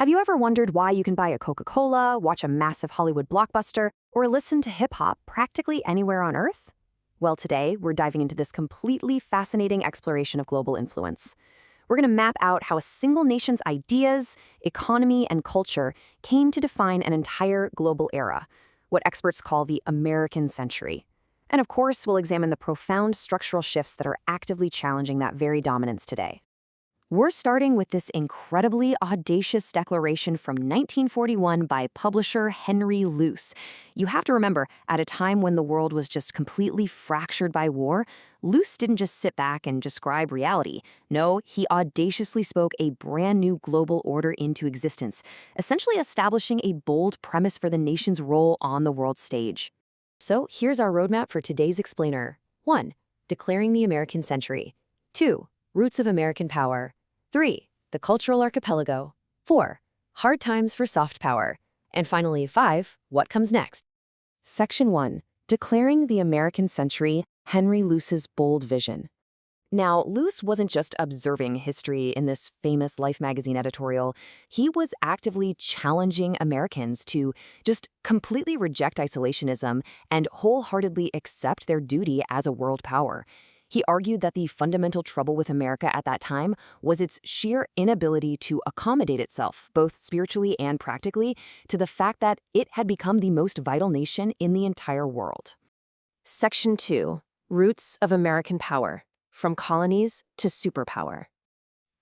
Have you ever wondered why you can buy a Coca-Cola, watch a massive Hollywood blockbuster, or listen to hip-hop practically anywhere on Earth? Well, today, we're diving into this completely fascinating exploration of global influence. We're going to map out how a single nation's ideas, economy, and culture came to define an entire global era, what experts call the American century. And of course, we'll examine the profound structural shifts that are actively challenging that very dominance today. We're starting with this incredibly audacious declaration from 1941 by publisher Henry Luce. You have to remember, at a time when the world was just completely fractured by war, Luce didn't just sit back and describe reality. No, he audaciously spoke a brand new global order into existence, essentially establishing a bold premise for the nation's role on the world stage. So here's our roadmap for today's explainer. 1. Declaring the American century. 2. Roots of American power. 3. The cultural archipelago. 4. Hard times for soft power. And finally, 5. What comes next? Section 1. Declaring the American century, Henry Luce's bold vision. Now, Luce wasn't just observing history in this famous Life magazine editorial. He was actively challenging Americans to just completely reject isolationism and wholeheartedly accept their duty as a world power. He argued that the fundamental trouble with America at that time was its sheer inability to accommodate itself, both spiritually and practically, to the fact that it had become the most vital nation in the entire world. Section 2. Roots of American power. From colonies to superpower.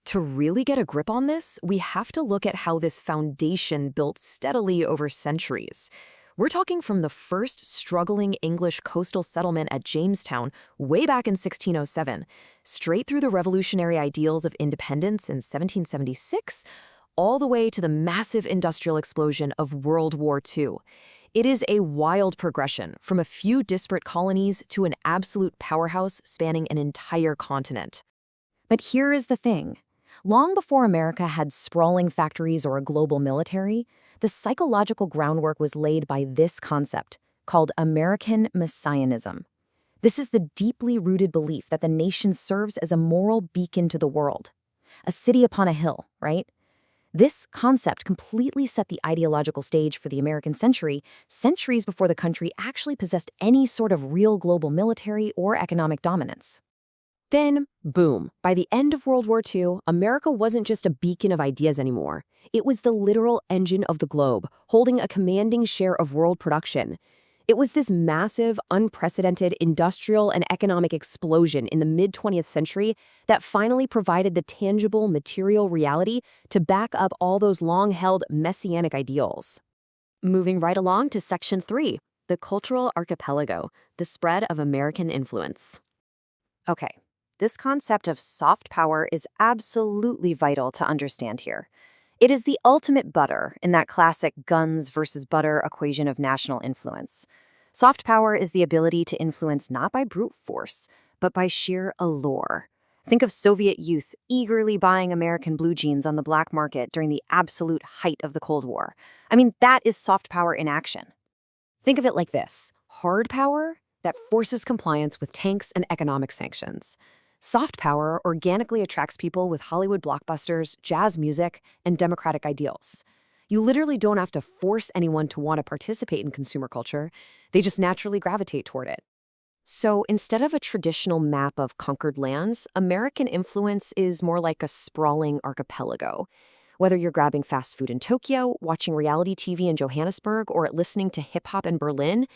To really get a grip on this, we have to look at how this foundation built steadily over centuries. We're talking from the first struggling English coastal settlement at Jamestown way back in 1607, straight through the revolutionary ideals of independence in 1776, all the way to the massive industrial explosion of World War II. It is a wild progression from a few disparate colonies to an absolute powerhouse spanning an entire continent. But here is the thing. Long before America had sprawling factories or a global military, the psychological groundwork was laid by this concept, called American Messianism. This is the deeply rooted belief that the nation serves as a moral beacon to the world. A city upon a hill, right? This concept completely set the ideological stage for the American century, centuries before the country actually possessed any sort of real global military or economic dominance. Then, boom, by the end of World War II, America wasn't just a beacon of ideas anymore. It was the literal engine of the globe, holding a commanding share of world production. It was this massive, unprecedented industrial and economic explosion in the mid-20th century that finally provided the tangible material reality to back up all those long-held messianic ideals. Moving right along to Section 3, the cultural archipelago, the spread of American influence. Okay, this concept of soft power is absolutely vital to understand here. It is the ultimate butter in that classic guns versus butter equation of national influence. Soft power is the ability to influence not by brute force, but by sheer allure. Think of Soviet youth eagerly buying American blue jeans on the black market during the absolute height of the Cold War. I mean, that is soft power in action. Think of it like this: hard power that forces compliance with tanks and economic sanctions. Soft power organically attracts people with Hollywood blockbusters, jazz music, and democratic ideals. You literally don't have to force anyone to want to participate in consumer culture. They just naturally gravitate toward it. So instead of a traditional map of conquered lands, American influence is more like a sprawling archipelago. Whether you're grabbing fast food in Tokyo, watching reality TV in Johannesburg, or listening to hip-hop in Berlin,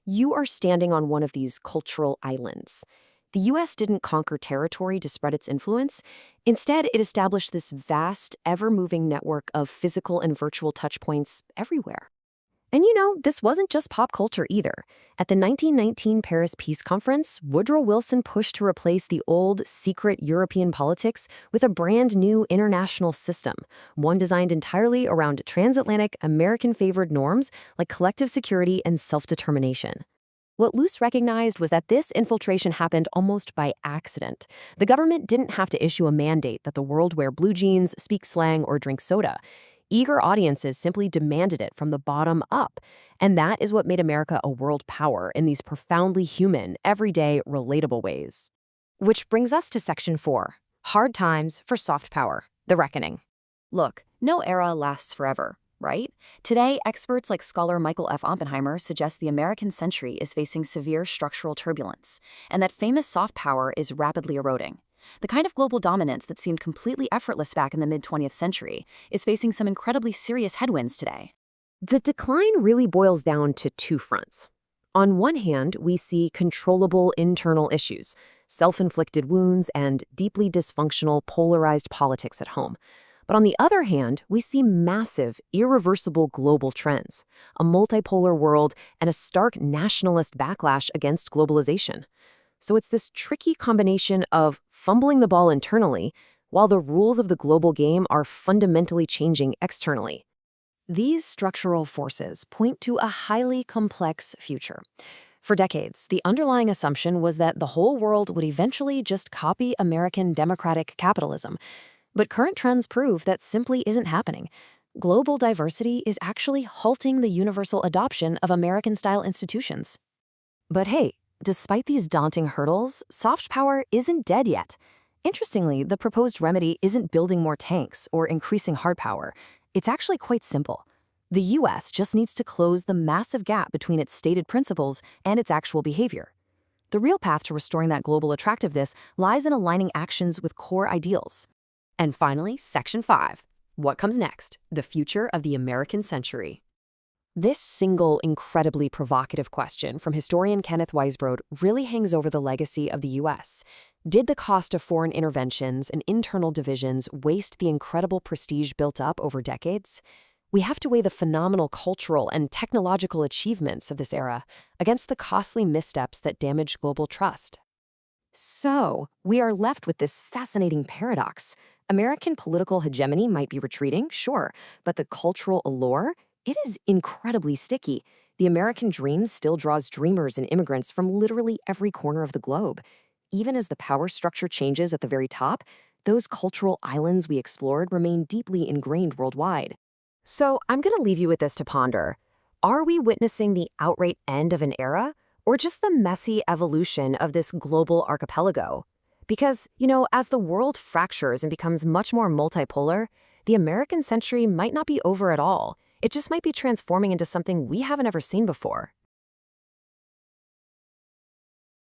you are standing on one of these cultural islands. The U.S. didn't conquer territory to spread its influence. Instead, it established this vast, ever-moving network of physical and virtual touchpoints everywhere. And this wasn't just pop culture either. At the 1919 Paris Peace Conference, Woodrow Wilson pushed to replace the old, secret European politics with a brand new international system, one designed entirely around transatlantic, American-favored norms like collective security and self-determination. What Luce recognized was that this infiltration happened almost by accident. The government didn't have to issue a mandate that the world wear blue jeans, speak slang, or drink soda. Eager audiences simply demanded it from the bottom up. And that is what made America a world power in these profoundly human, everyday, relatable ways. Which brings us to Section 4, Hard Times for Soft Power, the Reckoning. Look, no era lasts forever, right? Today, experts like scholar Michael F. Oppenheimer suggest the American century is facing severe structural turbulence, and that famous soft power is rapidly eroding. The kind of global dominance that seemed completely effortless back in the mid-20th century is facing some incredibly serious headwinds today. The decline really boils down to two fronts. On one hand, we see controllable internal issues, self-inflicted wounds, and deeply dysfunctional, polarized politics at home. But on the other hand, we see massive, irreversible global trends, a multipolar world, and a stark nationalist backlash against globalization. So it's this tricky combination of fumbling the ball internally, while the rules of the global game are fundamentally changing externally. These structural forces point to a highly complex future. For decades, the underlying assumption was that the whole world would eventually just copy American democratic capitalism. But current trends prove that simply isn't happening. Global diversity is actually halting the universal adoption of American-style institutions. But hey, despite these daunting hurdles, soft power isn't dead yet. Interestingly, the proposed remedy isn't building more tanks or increasing hard power. It's actually quite simple. The US just needs to close the massive gap between its stated principles and its actual behavior. The real path to restoring that global attractiveness lies in aligning actions with core ideals. And finally, Section 5. What comes next? The future of the American century. This single, incredibly provocative question from historian Kenneth Weisbrod really hangs over the legacy of the U.S. Did the cost of foreign interventions and internal divisions waste the incredible prestige built up over decades? We have to weigh the phenomenal cultural and technological achievements of this era against the costly missteps that damaged global trust. So, we are left with this fascinating paradox. American political hegemony might be retreating, sure, but the cultural allure? It is incredibly sticky. The American dream still draws dreamers and immigrants from literally every corner of the globe. Even as the power structure changes at the very top, those cultural islands we explored remain deeply ingrained worldwide. So I'm going to leave you with this to ponder. Are we witnessing the outright end of an era, or just the messy evolution of this global archipelago? Because, as the world fractures and becomes much more multipolar, the American century might not be over at all. It just might be transforming into something we haven't ever seen before.